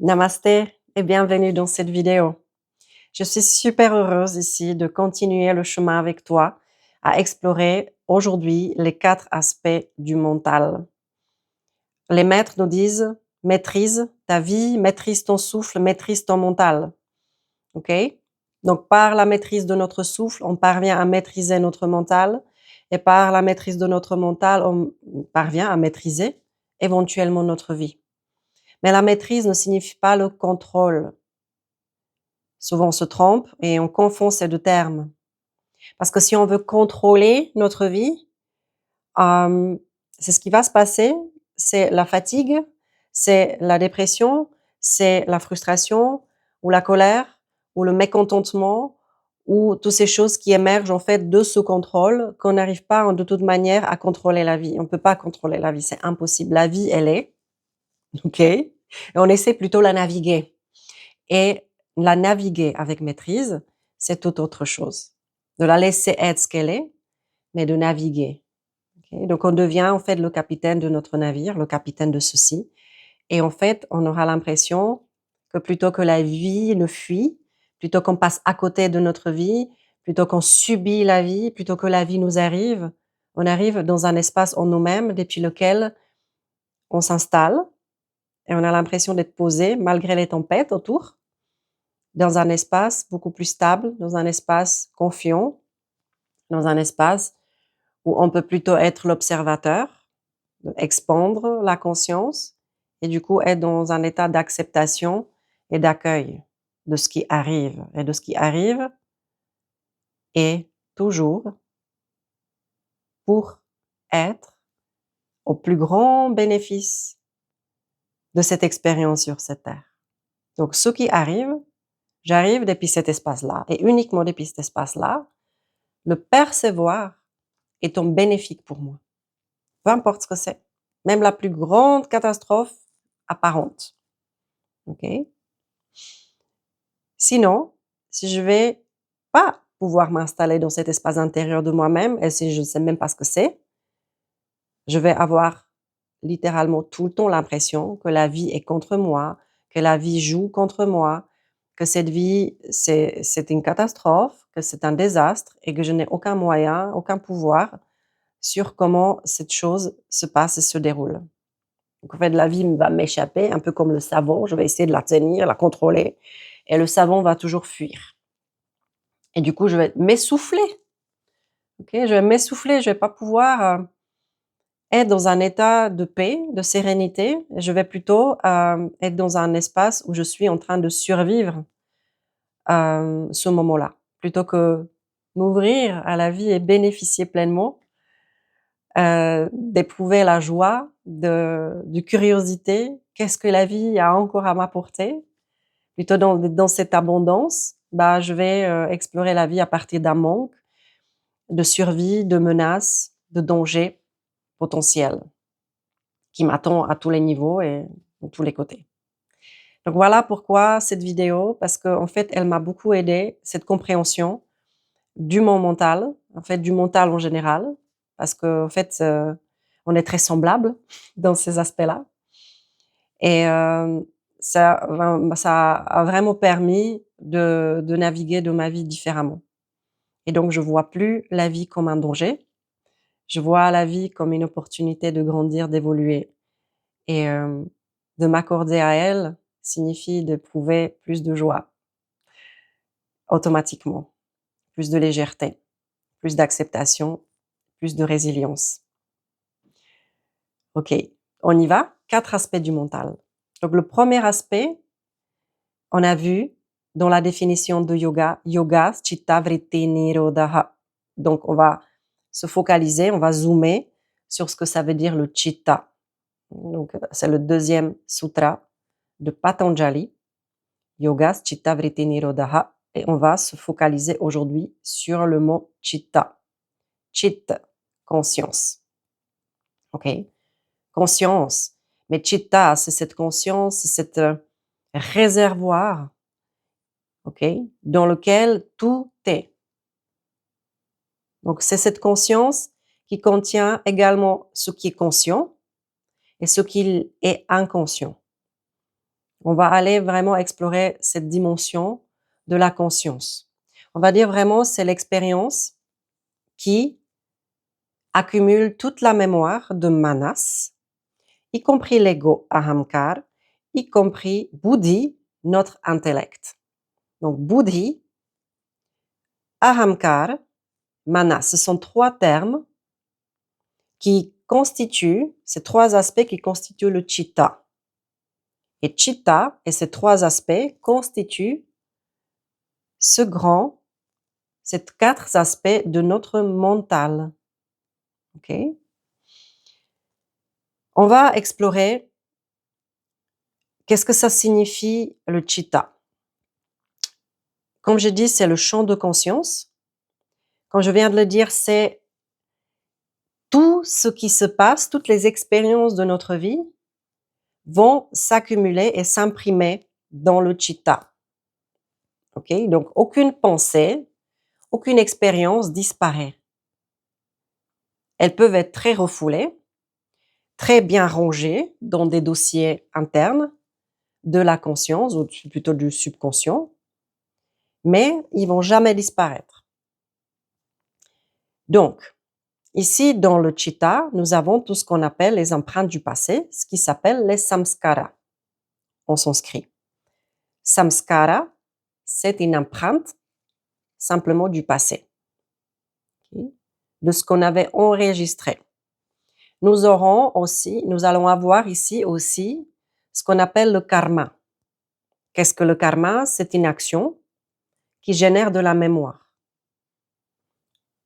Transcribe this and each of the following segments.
Namasté et bienvenue dans cette vidéo. Je suis super heureuse ici de continuer le chemin avec toi à explorer aujourd'hui les 4 aspects du mental. Les maîtres nous disent: «Maîtrise ta vie, maîtrise ton souffle, maîtrise ton mental». OK? Donc par la maîtrise de notre souffle, on parvient à maîtriser notre mental et par la maîtrise de notre mental, on parvient à maîtriser éventuellement notre vie. Mais la maîtrise ne signifie pas le contrôle. Souvent, on se trompe et on confond ces 2 termes. Parce que si on veut contrôler notre vie, hem, c'est ce qui va se passer, c'est la fatigue, c'est la dépression, c'est la frustration ou la colère ou le mécontentement ou toutes ces choses qui émergent en fait de ce contrôle, qu'on n'arrive pas de toute manière à contrôler la vie. On ne peut pas contrôler la vie, c'est impossible. La vie, elle est, OK? Et on essaie plutôt la naviguer. Et la naviguer avec maîtrise, c'est tout autre chose. De la laisser être ce qu'elle est, mais de naviguer. OK? Donc on devient en fait le capitaine de notre navire, le capitaine de ceci. Et en fait, on aura l'impression que plutôt que la vie le fuit, plutôt qu'on passe à côté de notre vie, plutôt qu'on subit la vie, plutôt que la vie nous arrive, on arrive dans un espace en nous-mêmes depuis lequel on s'installe et on a l'impression d'être posé malgré les tempêtes autour. Dans un espace beaucoup plus stable, dans un espace confiant, dans un espace où on peut plutôt être l'observateur, expandre la conscience et du coup être dans un état d'acceptation et d'accueil de ce qui arrive. Et de ce qui arrive est toujours pour être au plus grand bénéfice de cette expérience sur cette terre. Donc ce qui arrive, j'arrive depuis cet espace-là et uniquement depuis cet espace-là, le percevoir étant bénéfique pour moi, peu importe ce que c'est, même la plus grande catastrophe apparente. OK? Sinon, si je vais pas pouvoir m'installer dans cet espace intérieur de moi-même et si je ne sais même pas ce que c'est, je vais avoir littéralement tout le temps l'impression que la vie est contre moi, que la vie joue contre moi, que cette vie, c'est une catastrophe, que c'est un désastre et que je n'ai aucun moyen, aucun pouvoir sur comment cette chose se passe et se déroule. Donc en fait, la vie va m'échapper, un peu comme le savon, je vais essayer de la tenir, la contrôler et le savon va toujours fuir. Et du coup, je vais m'essouffler, OK? Je vais m'essouffler, je vais pas pouvoir, être dans un état de paix, de sérénité. Je vais plutôt, être dans un espace où je suis en train de survivre, ce moment-là, plutôt que m'ouvrir à la vie et bénéficier pleinement, d'éprouver la joie, de curiosité. Qu'est-ce que la vie a encore à m'apporter? Plutôt dans cette abondance, bah, je vais, explorer la vie à partir d'un manque, de survie, de menaces, de dangers potentiels qui m'attend à tous les niveaux et de tous les côtés. Donc voilà pourquoi cette vidéo, parce qu'en fait, elle m'a beaucoup aidée, cette compréhension du mon mental, en fait, du mental en général, parce qu'en fait, on est très semblables dans ces aspects-là et ça a vraiment permis de naviguer de ma vie différemment et donc je vois plus la vie comme un danger, je vois la vie comme une opportunité de grandir, d'évoluer et de m'accorder à elle signifie d'éprouver plus de joie automatiquement, plus de légèreté, plus d'acceptation, plus de résilience. OK, on y va? 4 aspects du mental. Donc le premier aspect, on a vu dans la définition de yoga, yoga citta vritti nirodha. Donc on va se focaliser, on va zoomer sur ce que ça veut dire le citta. Donc c'est le 2e sutra de Patanjali, Yoga Citta Vritti Nirodha et on va se focaliser aujourd'hui sur le mot citta. Chit, conscience. OK? Conscience. Mais citta, c'est cette conscience, c'est cet réservoir, OK? Dans lequel tout est. Donc c'est cette conscience qui contient également ce qui est conscient et ce qui est inconscient. On va aller vraiment explorer cette dimension de la conscience. On va dire vraiment c'est l'expérience qui accumule toute la mémoire de Manas, y compris l'ego Ahamkar, y compris Buddhi, notre intellect. Donc Buddhi, Ahamkar, Manas, ce sont trois termes qui constituent, ces trois aspects qui constituent le Chitta. Et Chitta et ces trois aspects constituent ces quatre aspects de notre mental. Ok? On va explorer qu'est-ce que ça signifie le Chitta. Comme je dis, c'est le champ de conscience. Comme je viens de le dire, c'est tout ce qui se passe, toutes les expériences de notre vie vont s'accumuler et s'imprimer dans le Chitta. Ok? Donc, aucune pensée, aucune expérience disparaît. Elles peuvent être très refoulées, très bien rangées dans des dossiers internes de la conscience, ou plutôt du subconscient, mais ils vont jamais disparaître. Donc, ici, dans le Chitta, nous avons tout ce qu'on appelle les empreintes du passé, ce qui s'appelle les samskara en sanskrit. Samskara, c'est une empreinte simplement du passé, okay, de ce qu'on avait enregistré. Nous allons avoir ici aussi ce qu'on appelle le karma. Qu'est-ce que le karma? C'est une action qui génère de la mémoire.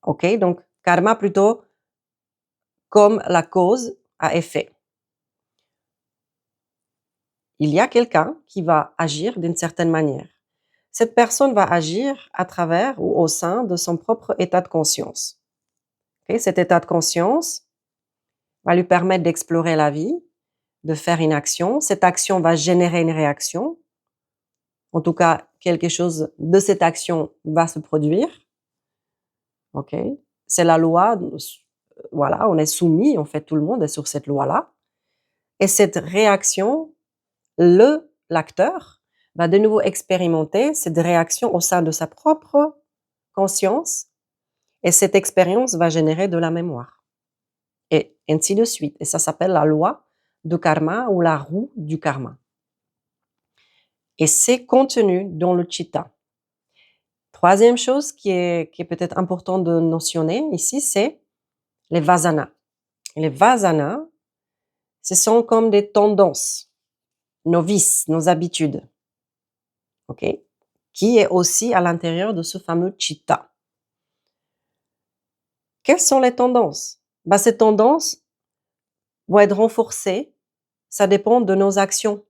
Ok, donc karma plutôt comme la cause à effet. Il y a quelqu'un qui va agir d'une certaine manière. Cette personne va agir à travers ou au sein de son propre état de conscience. Okay? Cet état de conscience va lui permettre d'explorer la vie, de faire une action. Cette action va générer une réaction. En tout cas, quelque chose de cette action va se produire. Ok? C'est la loi. Voilà, on est soumis, en fait, tout le monde est sur cette loi-là. Et cette réaction, l'acteur, va de nouveau expérimenter cette réaction au sein de sa propre conscience, et cette expérience va générer de la mémoire. Et ainsi de suite. Et ça s'appelle la loi du karma ou la roue du karma. Et c'est contenu dans le Chitta. Troisième chose qui est peut-être important de mentionner ici, c'est les vasanas. Les vasanas, ce sont comme des tendances, nos vices, nos habitudes, ok, qui est aussi à l'intérieur de ce fameux Chitta. Quelles sont les tendances? Ces tendances vont être renforcées, ça dépend de nos actions.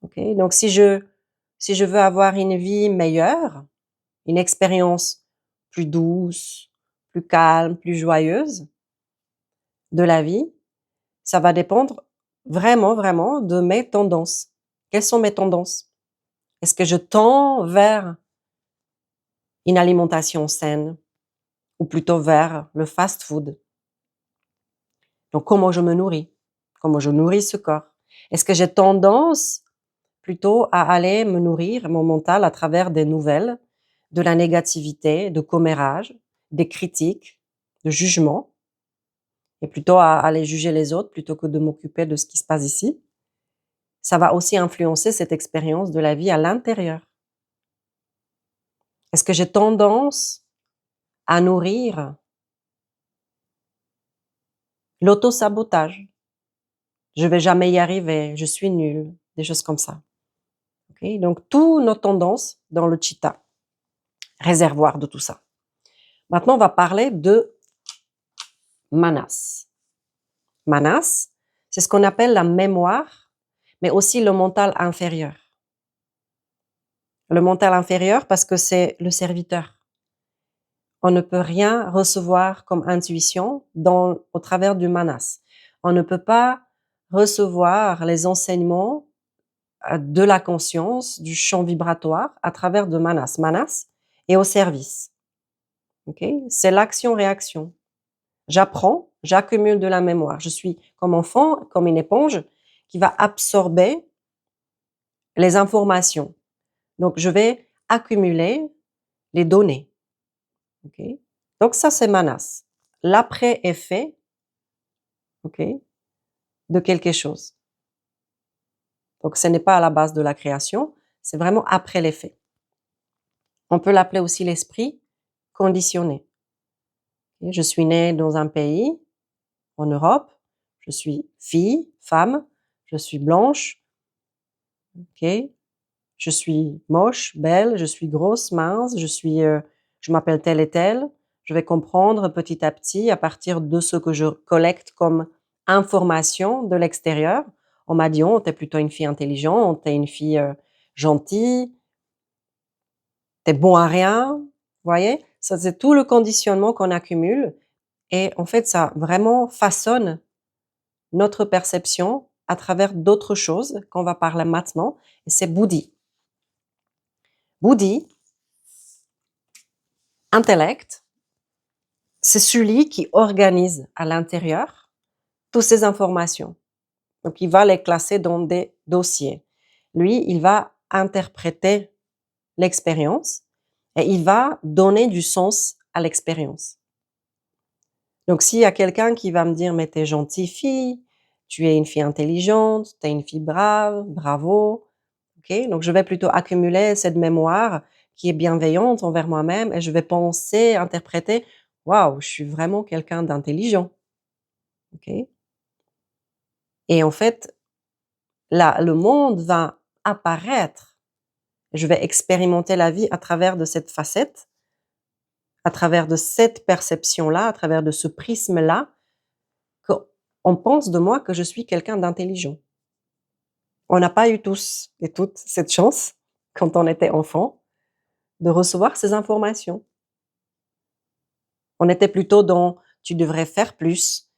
Okay? Donc, si je veux avoir une vie meilleure, une expérience plus douce, plus calme, plus joyeuse de la vie, ça va dépendre vraiment, vraiment de mes tendances. Quelles sont mes tendances? Est-ce que je tends vers une alimentation saine ou plutôt vers le fast-food? Donc, comment je me nourris? Comment je nourris ce corps? Est-ce que j'ai tendance plutôt à aller me nourrir mon mental à travers des nouvelles, de la négativité, de commérage, des critiques, de jugements, et plutôt à aller juger les autres plutôt que de m'occuper de ce qui se passe ici? Ça va aussi influencer cette expérience de la vie à l'intérieur. Est-ce que j'ai tendance à nourrir l'auto-sabotage? Je vais jamais y arriver, je suis nulle, des choses comme ça. Okay? Donc, toutes nos tendances dans le Chitta, réservoir de tout ça. Maintenant, on va parler de Manas. Manas, c'est ce qu'on appelle la mémoire, mais aussi le mental inférieur. Le mental inférieur parce que c'est le serviteur. On ne peut rien recevoir comme intuition au travers du Manas. On ne peut pas recevoir les enseignements de la conscience, du champ vibratoire à travers de Manas. Manas est au service. Okay? C'est l'action-réaction. J'apprends, j'accumule de la mémoire. Je suis comme enfant, comme une éponge qui va absorber les informations. Donc, je vais accumuler les données. OK? Donc ça, c'est manas. L'après-effet, OK, de quelque chose. Donc, ce n'est pas à la base de la création, c'est vraiment après l'effet. On peut l'appeler aussi l'esprit conditionné. Okay? Je suis née dans un pays, en Europe, je suis fille, femme, je suis blanche, OK? Je suis moche, belle, je suis grosse, mince, je m'appelle telle et telle. Je vais comprendre petit à petit à partir de ce que je collecte comme information de l'extérieur. On m'a dit: «Oh, tu es plutôt une fille intelligente, tu es une fille, gentille, tu es bon à rien». Vous voyez? Ça, c'est tout le conditionnement qu'on accumule et en fait, ça vraiment façonne notre perception à travers d'autres choses qu'on va parler maintenant et c'est Buddhi. Buddhi, intellect, c'est celui qui organise à l'intérieur toutes ces informations. Donc, il va les classer dans des dossiers. Lui, il va interpréter l'expérience et il va donner du sens à l'expérience. Donc, s'il y a quelqu'un qui va me dire, mais t'es gentille fille, tu es une fille intelligente, t'es une fille brave, bravo, ok? Donc, je vais plutôt accumuler cette mémoire qui est bienveillante envers moi-même et je vais penser, interpréter, waouh, je suis vraiment quelqu'un d'intelligent, ok? Et en fait, là, le monde va apparaître. Je vais expérimenter la vie à travers de cette facette, à travers de cette perception-là, à travers de ce prisme-là, qu'on pense de moi que je suis quelqu'un d'intelligent. On n'a pas eu tous et toutes cette chance, quand on était enfant, de recevoir ces informations. On était plutôt dans: «Tu devrais faire plus,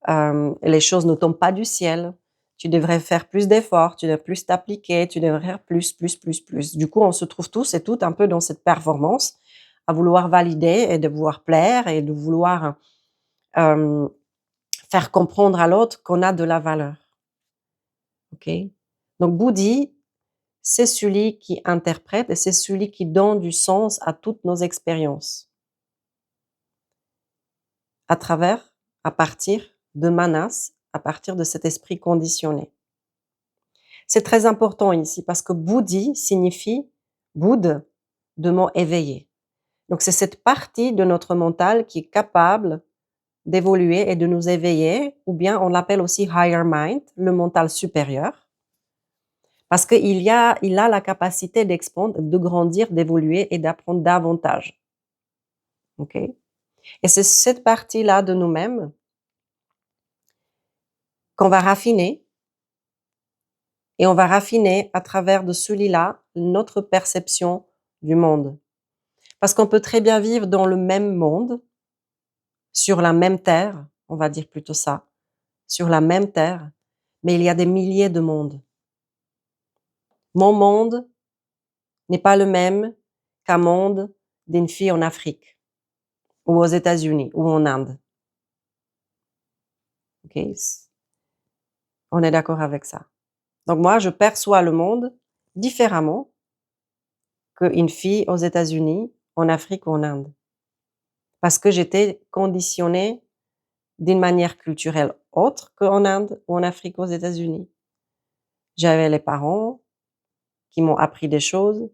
les choses ne tombent pas du ciel, tu devrais faire plus d'efforts, tu devrais plus t'appliquer, tu devrais faire plus, plus, plus, plus». Du coup, on se trouve tous et toutes un peu dans cette performance, à vouloir valider et de vouloir plaire et de vouloir, hem, faire comprendre à l'autre qu'on a de la valeur. OK? Donc Buddhi, c'est celui qui interprète et c'est celui qui donne du sens à toutes nos expériences. À travers, à partir de manas, à partir de cet esprit conditionné. C'est très important ici parce que Buddhi signifie Bouddha, de mot éveillé. Donc c'est cette partie de notre mental qui est capable d'évoluer et de nous éveiller, ou bien on l'appelle aussi higher mind, le mental supérieur, parce qu'il a la capacité d'expandre, de grandir, d'évoluer et d'apprendre davantage. OK? Et c'est cette partie-là de nous-mêmes qu'on va raffiner et on va raffiner à travers de celui-là notre perception du monde. Parce qu'on peut très bien vivre dans le même monde, sur la même terre, on va dire plutôt ça, sur la même terre, mais il y a des milliers de mondes. Mon monde n'est pas le même qu'un monde d'une fille en Afrique, ou aux États-Unis, ou en Inde. OK? On est d'accord avec ça. Donc moi, je perçois le monde différemment qu'une fille aux États-Unis, en Afrique ou en Inde. Parce que j'étais conditionnée d'une manière culturelle autre qu'en Inde ou en Afrique, aux États-Unis. J'avais les parents qui m'ont appris des choses.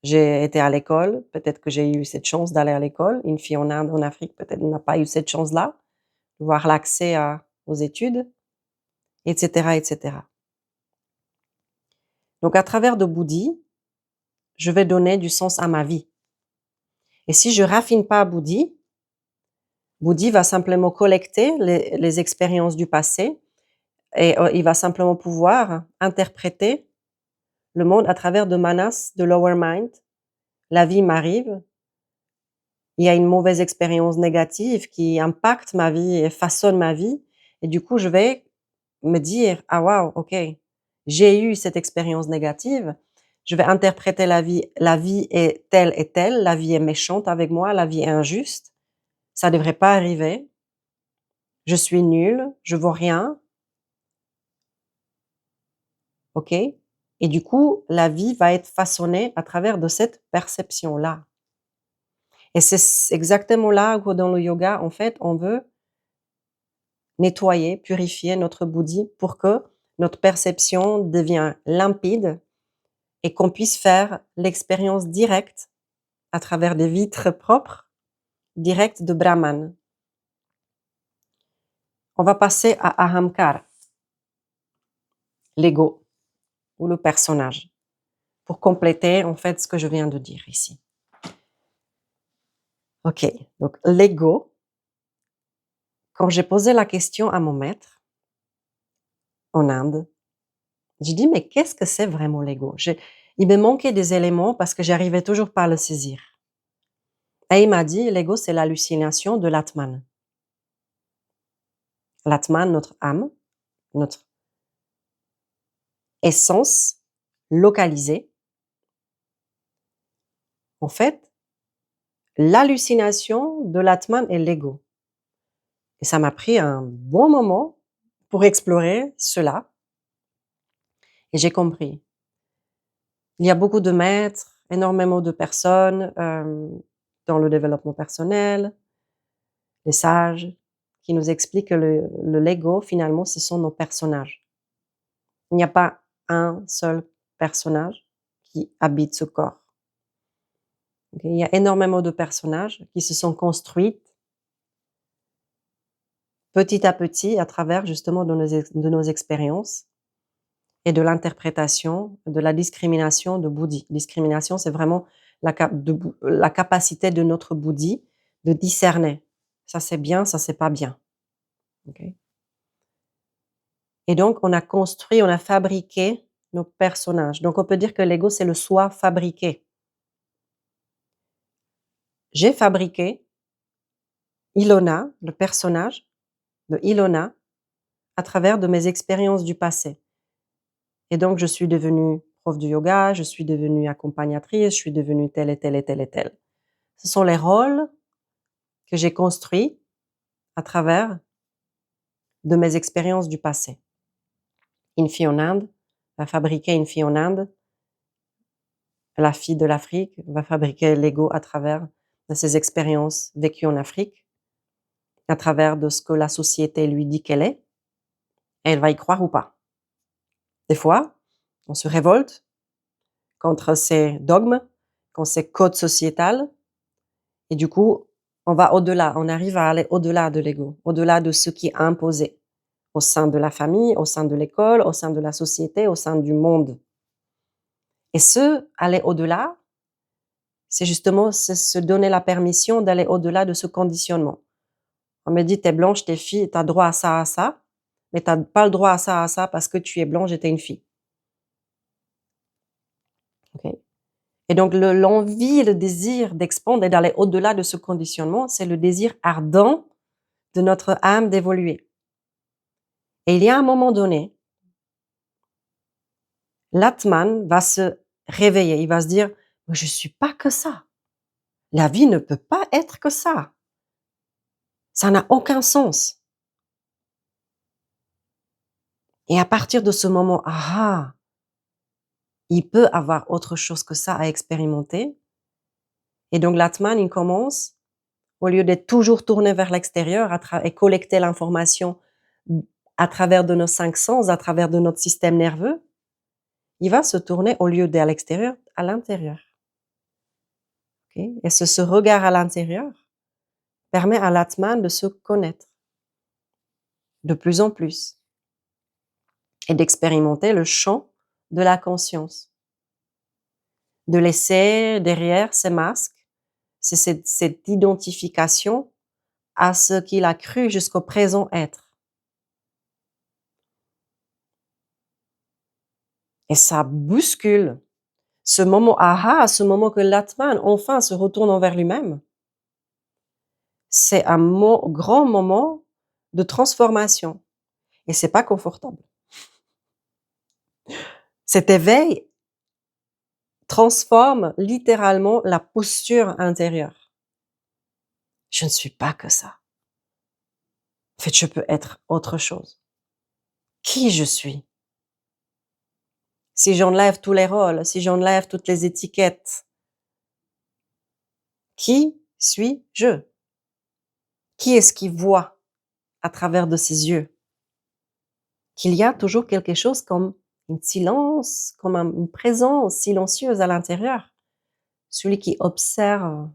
J'ai été à l'école, peut-être que j'ai eu cette chance d'aller à l'école. Une fille en Inde, en Afrique, peut-être n'a pas eu cette chance-là, d'avoir l'accès aux études, etc., etc. Donc, à travers de Buddhi, je vais donner du sens à ma vie. Et si je raffine pas Buddhi, Buddhi va simplement collecter les expériences du passé et il va simplement pouvoir interpréter le monde à travers de manas, de lower mind. La vie m'arrive, il y a une mauvaise expérience négative qui impacte ma vie et façonne ma vie et du coup, je vais me dire: «Ah waouh, OK, j'ai eu cette expérience négative, je vais interpréter la vie est telle et telle, la vie est méchante avec moi, la vie est injuste, ça devrait pas arriver, je suis nulle, je vaux rien». OK? Et du coup, la vie va être façonnée à travers de cette perception-là. Et c'est exactement là où dans le yoga, en fait, on veut nettoyer, purifier notre bouddhi pour que notre perception devienne limpide et qu'on puisse faire l'expérience directe à travers des vitres propres, directes de Brahman. On va passer à Ahamkar, l'ego ou le personnage, pour compléter en fait ce que je viens de dire ici. Ok, donc l'ego, quand j'ai posé la question à mon maître en Inde, j'ai dit mais qu'est-ce que c'est vraiment l'ego? Il me manquait des éléments parce que j'arrivais toujours pas à le saisir. Et il m'a dit l'ego c'est l'hallucination de l'Atman. L'Atman, notre âme, notre essence localisée. En fait, l'hallucination de l'Atman est l'ego. Et ça m'a pris un bon moment pour explorer cela. Et j'ai compris. Il y a beaucoup de maîtres, énormément de personnes dans le développement personnel, les sages, qui nous expliquent que l'ego, finalement, ce sont nos personnages. Il n'y a pas un seul personnage qui habite ce corps. Okay? Il y a énormément de personnages qui se sont construits petit à petit à travers justement de nos expériences et de l'interprétation, de la discrimination de Bouddhi. Discrimination, c'est vraiment la capacité de notre Bouddhi de discerner. Ça c'est bien, ça c'est pas bien. Okay? Et donc, on a construit, on a fabriqué nos personnages. Donc, on peut dire que l'ego, c'est le soi fabriqué. J'ai fabriqué Ilona, le personnage de Ilona, à travers de mes expériences du passé. Et donc, je suis devenue prof de yoga, je suis devenue accompagnatrice, je suis devenue telle et telle et telle et telle. Ce sont les rôles que j'ai construits à travers de mes expériences du passé. Une fille en Inde va fabriquer une fille en Inde. La fille de l'Afrique va fabriquer l'ego à travers de ses expériences vécues en Afrique, à travers de ce que la société lui dit qu'elle est, et elle va y croire ou pas. Des fois, on se révolte contre ces dogmes, contre ces codes sociétals, et du coup, on va au-delà, on arrive à aller au-delà de l'ego, au-delà de ce qui est imposé au sein de la famille, au sein de l'école, au sein de la société, au sein du monde. Et aller au-delà, c'est justement se donner la permission d'aller au-delà de ce conditionnement. On me dit, t'es blanche, t'es fille, t'as droit à ça, mais t'as pas le droit à ça parce que tu es blanche et t'es une fille. Okay? Et donc, l'envie, le désir d'expandre et d'aller au-delà de ce conditionnement, c'est le désir ardent de notre âme d'évoluer. Et il y a un moment donné, l'Atman va se réveiller, il va se dire, je suis pas que ça. La vie ne peut pas être que ça. Ça n'a aucun sens. Et à partir de ce moment, il peut avoir autre chose que ça à expérimenter. Et donc l'Atman, il commence, au lieu d'être toujours tourné vers l'extérieur et collecter l'information à travers de nos 5 sens, à travers de notre système nerveux, il va se tourner au lieu vers l'extérieur, à l'intérieur. Okay? Et ce regard à l'intérieur permet à l'Atman de se connaître de plus en plus et d'expérimenter le champ de la conscience. De laisser derrière ces masques, c'est cette identification à ce qu'il a cru jusqu'au présent être. Et ça bouscule ce moment ce moment que l'Atman enfin se retourne envers lui-même. C'est un grand moment de transformation. Et c'est pas confortable. Cet éveil transforme littéralement la posture intérieure. Je ne suis pas que ça. En fait, je peux être autre chose. Qui je suis? Si j'enlève tous les rôles, si j'enlève toutes les étiquettes, qui suis-je? Qui est-ce qui voit à travers de ses yeux? Qu'il y a toujours quelque chose comme une silence, comme une présence silencieuse à l'intérieur. Celui qui observe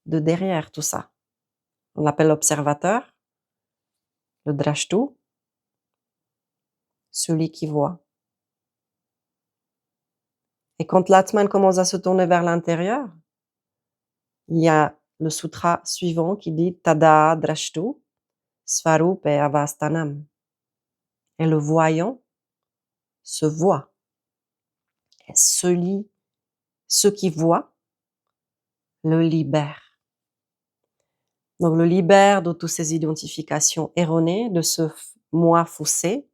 de derrière tout ça. On l'appelle l'observateur, le drashtu, celui qui voit. Et quand l'Atman commence à se tourner vers l'intérieur, il y a le sutra suivant qui dit Tada drashtu svarupe avastanam. Et le voyant se voit. Et ce qui voit le libère. Donc le libère de toutes ces identifications erronées, de ce moi faussé,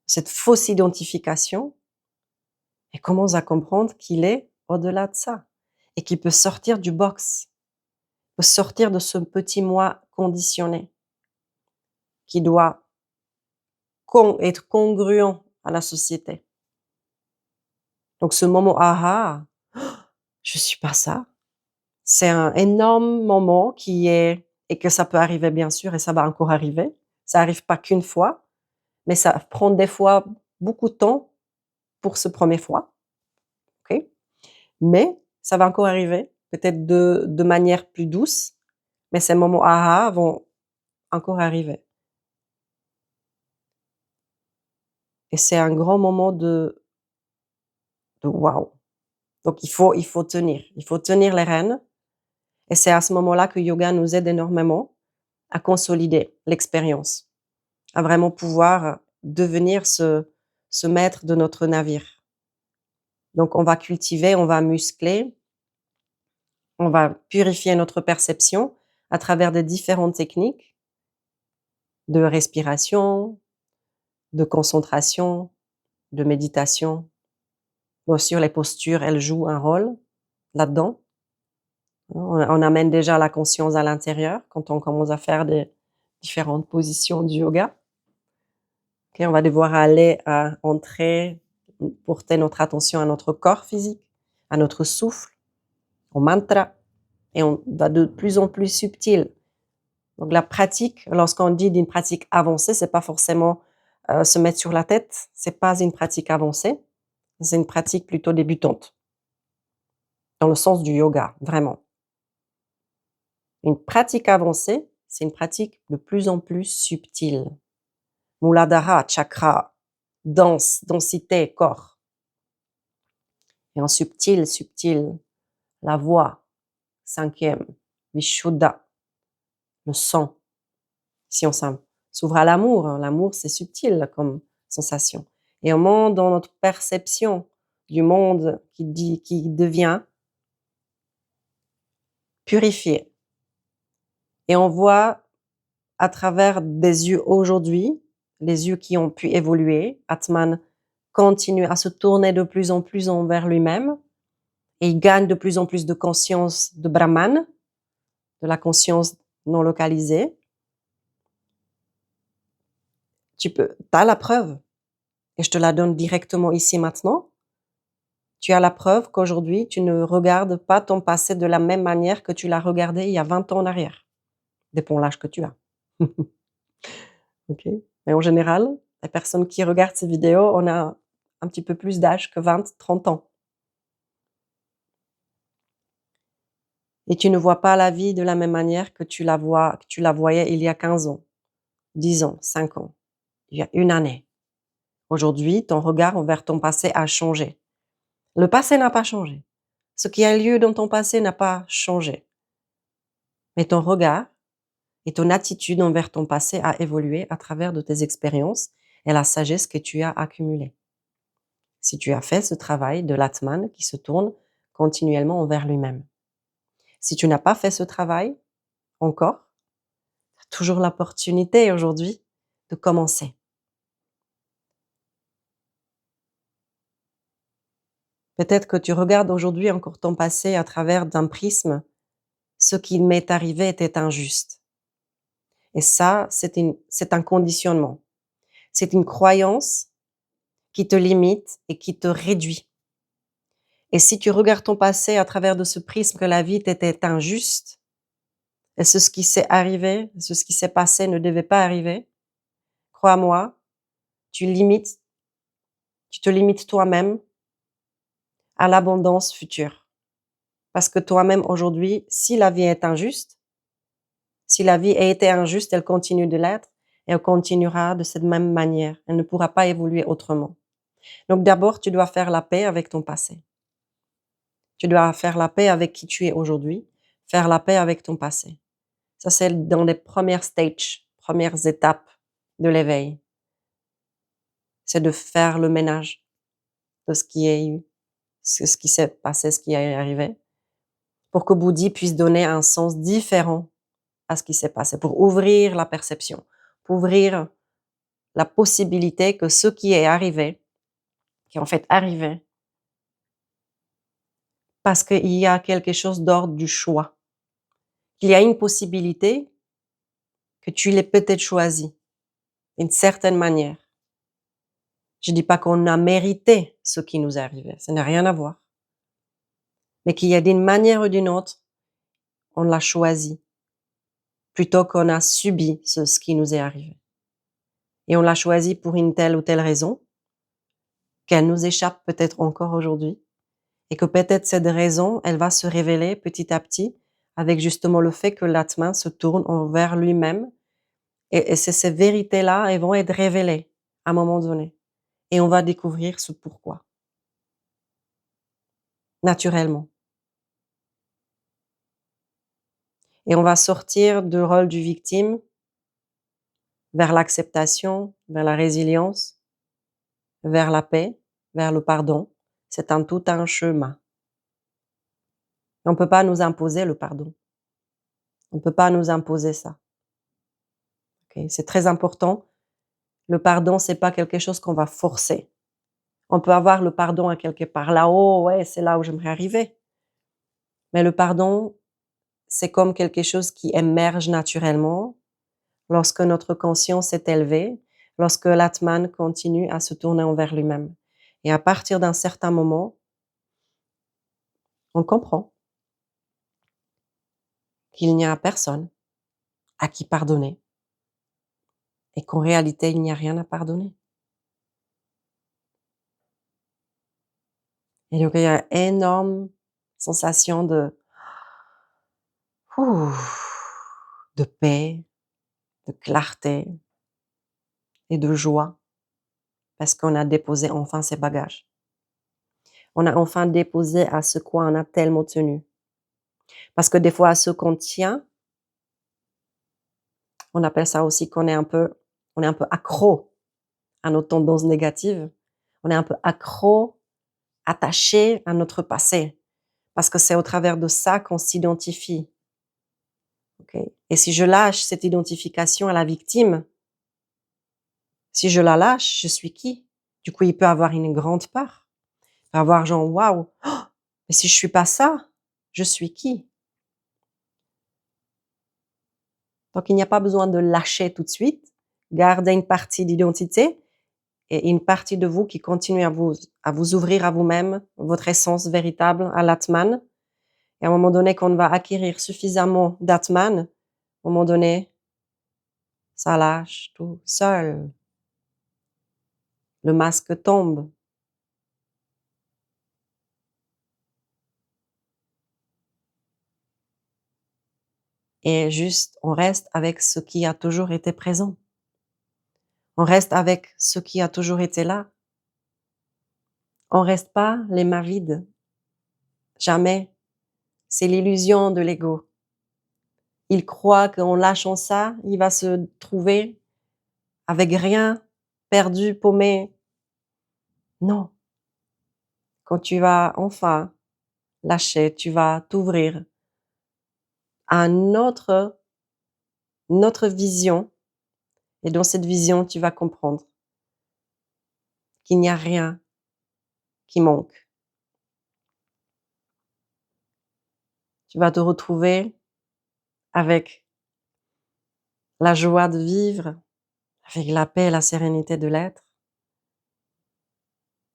cette fausse identification, et commence à comprendre qu'il est au-delà de ça et qu'il peut sortir du box, peut sortir de ce petit moi conditionné qui doit être congruent à la société. Donc ce moment aha, je suis pas ça. C'est un énorme moment qui est, et que ça peut arriver bien sûr, et ça va encore arriver. Ça arrive pas qu'une fois, mais ça prend des fois beaucoup de temps pour ce premier fois. Ok? Mais ça va encore arriver, peut-être de manière plus douce, mais ces moments aha vont encore arriver. Et c'est un grand moment de waouh. Donc il faut tenir les rênes. Et c'est à ce moment-là que yoga nous aide énormément à consolider l'expérience, à vraiment pouvoir devenir ce maître de notre navire. Donc on va cultiver, on va muscler, on va purifier notre perception à travers des différentes techniques de respiration, de concentration, de méditation. Bien sûr, les postures, elles jouent un rôle là-dedans. On amène déjà la conscience à l'intérieur quand on commence à faire des différentes positions du yoga. Okay, on va devoir aller entrer, porter notre attention à notre corps physique, à notre souffle, au mantra, et on va de plus en plus subtil. Donc la pratique, lorsqu'on dit d'une pratique avancée, c'est pas forcément se mettre sur la tête, c'est pas une pratique avancée, c'est une pratique plutôt débutante, dans le sens du yoga, vraiment. Une pratique avancée, c'est une pratique de plus en plus subtile. Muladhara, chakra, danse, densité, corps. Et en subtil, la voix, cinquième, Vishuddha, le sang. Si on s'ouvre à l'amour, l'amour c'est subtil comme sensation. Et on monte dans notre perception du monde qui devient purifié. Et on voit à travers des yeux aujourd'hui, les yeux qui ont pu évoluer, Atman continue à se tourner de plus en plus envers lui-même et il gagne de plus en plus de conscience de Brahman, de la conscience non localisée. T'as la preuve, et je te la donne directement ici maintenant. Tu as la preuve qu'aujourd'hui, tu ne regardes pas ton passé de la même manière que tu l'as regardé il y a 20 ans en arrière. Dépend l'âge que tu as. Ok. Mais en général, les personnes qui regardent ces vidéos, on a un petit peu plus d'âge que 20, 30 ans. Et tu ne vois pas la vie de la même manière que tu la voyais il y a 15 ans, 10 ans, 5 ans, il y a une année. Aujourd'hui, ton regard envers ton passé a changé. Le passé n'a pas changé. Ce qui a lieu dans ton passé n'a pas changé. Mais ton regard et ton attitude envers ton passé a évolué à travers de tes expériences et la sagesse que tu as accumulée. Si tu as fait ce travail de l'Atman qui se tourne continuellement envers lui-même. Si tu n'as pas fait ce travail encore, tu as toujours l'opportunité aujourd'hui de commencer. Peut-être que tu regardes aujourd'hui encore ton passé à travers d'un prisme. Ce qui m'est arrivé était injuste. Et ça, c'est un conditionnement. C'est une croyance qui te limite et qui te réduit. Et si tu regardes ton passé à travers de ce prisme que la vie t'était injuste, et ce qui s'est arrivé, ce qui s'est passé ne devait pas arriver, crois-moi, tu limites, tu te limites toi-même à l'abondance future. Parce que toi-même aujourd'hui, si la vie est injuste, si la vie a été injuste, elle continue de l'être et elle continuera de cette même manière. Elle ne pourra pas évoluer autrement. Donc d'abord, tu dois faire la paix avec ton passé. Tu dois faire la paix avec qui tu es aujourd'hui, faire la paix avec ton passé. Ça, c'est dans les premières stages, premières étapes de l'éveil. C'est de faire le ménage de ce qui est eu, ce qui s'est passé, ce qui est arrivé, pour que Bouddhi puisse donner un sens différent à ce qui s'est passé, pour ouvrir la perception, pour ouvrir la possibilité que ce qui est arrivé, qui est en fait arrivé, parce qu'il y a quelque chose d'ordre du choix, qu'il y a une possibilité que tu l'aies peut-être choisi d'une certaine manière. Je dis pas qu'on a mérité ce qui nous est arrivé, ça n'a rien à voir. Mais qu'il y a d'une manière ou d'une autre, on l'a choisi, plutôt qu'on a subi ce qui nous est arrivé. Et on l'a choisi pour une telle ou telle raison, qu'elle nous échappe peut-être encore aujourd'hui, et que peut-être cette raison, elle va se révéler petit à petit avec justement le fait que l'Atman se tourne envers lui-même, et c'est ces vérités-là, elles vont être révélées à un moment donné. Et on va découvrir ce pourquoi, naturellement. Et on va sortir du rôle du victime vers l'acceptation, vers la résilience, vers la paix, vers le pardon. C'est tout un chemin. On ne peut pas nous imposer le pardon. On ne peut pas nous imposer ça. Okay? C'est très important. Le pardon, c'est pas quelque chose qu'on va forcer. On peut avoir le pardon à quelque part là-haut, ouais, c'est là où j'aimerais arriver. Mais le pardon, c'est comme quelque chose qui émerge naturellement lorsque notre conscience est élevée, lorsque l'Atman continue à se tourner envers lui-même. Et à partir d'un certain moment, on comprend qu'il n'y a personne à qui pardonner et qu'en réalité, il n'y a rien à pardonner. Et donc, il y a une énorme sensation ouh, de paix, de clarté et de joie parce qu'on a déposé enfin ses bagages. On a enfin déposé à ce quoi on a tellement tenu. Parce que des fois, à ce qu'on tient, on appelle ça aussi qu'on est on est un peu accro à nos tendances négatives. On est un peu accro, attaché à notre passé. Parce que c'est au travers de ça qu'on s'identifie. Okay? Et si je lâche cette identification à la victime, si je la lâche, je suis qui? Du coup, il peut avoir une grande part. Il peut avoir genre, waouh, oh, mais si je suis pas ça, je suis qui? Donc, il n'y a pas besoin de lâcher tout de suite. Gardez une partie d'identité et une partie de vous qui continue à vous ouvrir à vous-même, votre essence véritable, à l'Atman. Et à un moment donné, quand on va acquérir suffisamment d'Atman, à un moment donné, ça lâche tout seul. Le masque tombe. Et juste, on reste avec ce qui a toujours été présent. On reste avec ce qui a toujours été là. On reste pas les mains vides. Jamais. C'est l'illusion de l'ego. Il croit qu'en lâchant ça, il va se trouver avec rien, perdu, paumé. Non. Quand tu vas enfin lâcher, tu vas t'ouvrir à notre vision. Et dans cette vision, tu vas comprendre qu'il n'y a rien qui manque. Tu vas te retrouver avec la joie de vivre, avec la paix et la sérénité de l'être.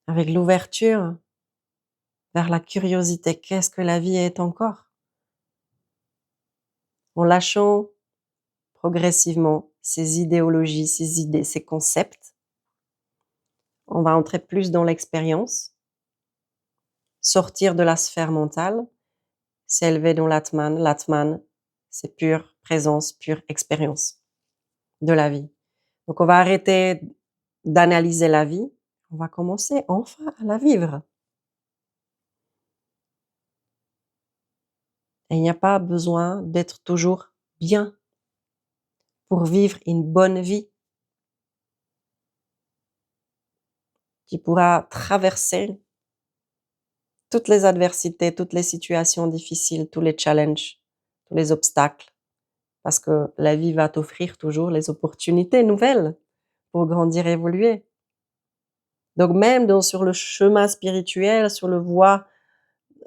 avec l'ouverture vers la curiosité. Qu'est-ce que la vie est encore? En lâchant progressivement ces idéologies, ces idées, ces concepts, on va entrer plus dans l'expérience, sortir de la sphère mentale, s'élever dans l'Atman. L'Atman, c'est pure présence, pure expérience de la vie. Donc on va arrêter d'analyser la vie, on va commencer enfin à la vivre. Et il n'y a pas besoin d'être toujours bien pour vivre une bonne vie. Tu pourras traverser toutes les adversités, toutes les situations difficiles, tous les challenges, tous les obstacles, parce que la vie va t'offrir toujours les opportunités nouvelles pour grandir, évoluer. Donc même sur le chemin spirituel, sur le voie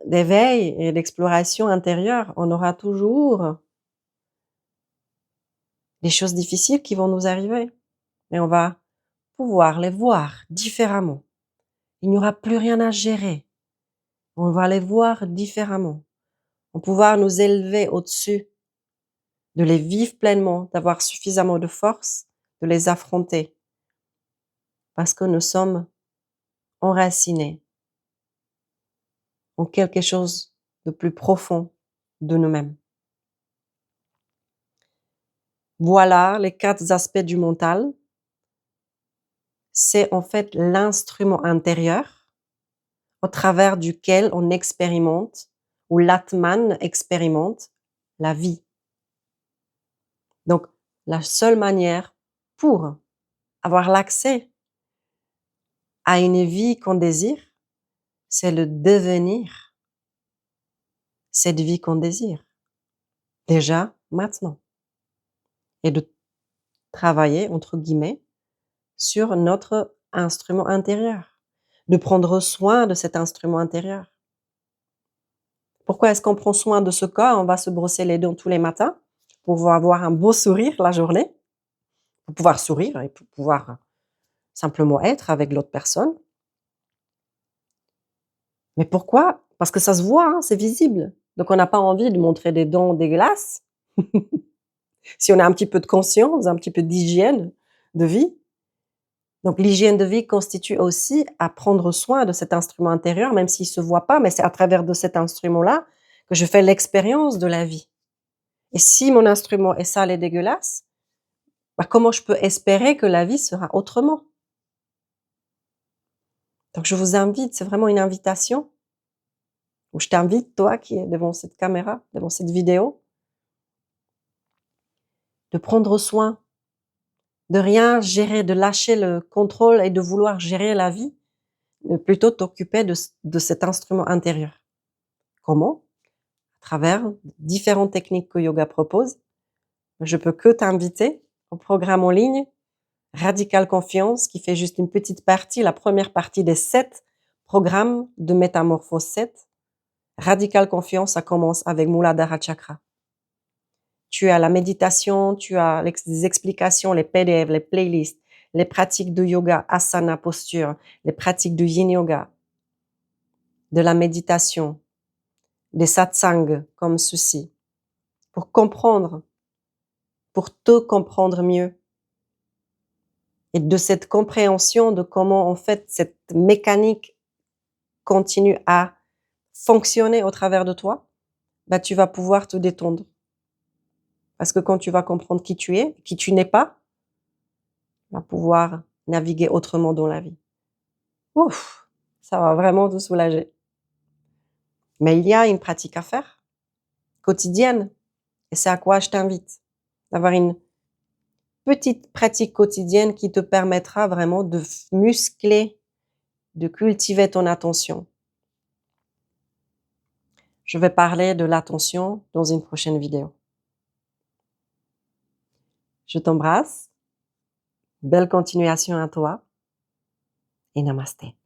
d'éveil et d'exploration intérieure, on aura toujours des choses difficiles qui vont nous arriver, mais on va pouvoir les voir différemment. Il n'y aura plus rien à gérer. On va les voir différemment. On va pouvoir nous élever au-dessus, de les vivre pleinement, d'avoir suffisamment de force, de les affronter. Parce que nous sommes enracinés en quelque chose de plus profond de nous-mêmes. Voilà les 4 aspects du mental. C'est en fait l'instrument intérieur au travers duquel on expérimente, ou l'Atman expérimente la vie. Donc, la seule manière pour avoir l'accès à une vie qu'on désire, c'est le devenir cette vie qu'on désire. Déjà, maintenant. Et de travailler, entre guillemets, sur notre instrument intérieur. De prendre soin de cet instrument intérieur. Pourquoi est-ce qu'on prend soin de ce corps? On va se brosser les dents tous les matins pour avoir un beau sourire la journée, pour pouvoir sourire et pour pouvoir simplement être avec l'autre personne. Mais pourquoi? Parce que ça se voit, hein, c'est visible. Donc on n'a pas envie de montrer des dents dégueulasses. Si on a un petit peu de conscience, un petit peu d'hygiène de vie. Donc l'hygiène de vie constitue aussi à prendre soin de cet instrument intérieur, même s'il se voit pas, mais c'est à travers de cet instrument-là que je fais l'expérience de la vie. Et si mon instrument est sale et dégueulasse, bah comment je peux espérer que la vie sera autrement? Donc je vous invite, c'est vraiment une invitation, ou je t'invite, toi qui es devant cette caméra, devant cette vidéo, de prendre soin, de rien gérer, de lâcher le contrôle et de vouloir gérer la vie, mais plutôt t'occuper de cet instrument intérieur. Comment? À travers différentes techniques que yoga propose. Je peux que t'inviter au programme en ligne Radical Confiance, qui fait juste une petite partie, la première partie des 7 programmes de Métamorphose 7. Radical Confiance, ça commence avec Muladhara Chakra. Tu as la méditation, tu as les explications, les PDF, les playlists, les pratiques de yoga, asana, posture, les pratiques de yin yoga, de la méditation, des satsangs comme ceci, pour comprendre, pour te comprendre mieux. Et de cette compréhension de comment en fait cette mécanique continue à fonctionner au travers de toi, bah tu vas pouvoir te détendre. Parce que quand tu vas comprendre qui tu es, qui tu n'es pas, tu vas pouvoir naviguer autrement dans la vie. Ouf, ça va vraiment te soulager. Mais il y a une pratique à faire, quotidienne, et c'est à quoi je t'invite. D'avoir une petite pratique quotidienne qui te permettra vraiment de muscler, de cultiver ton attention. Je vais parler de l'attention dans une prochaine vidéo. Je t'embrasse. Belle continuation à toi. Et namasté.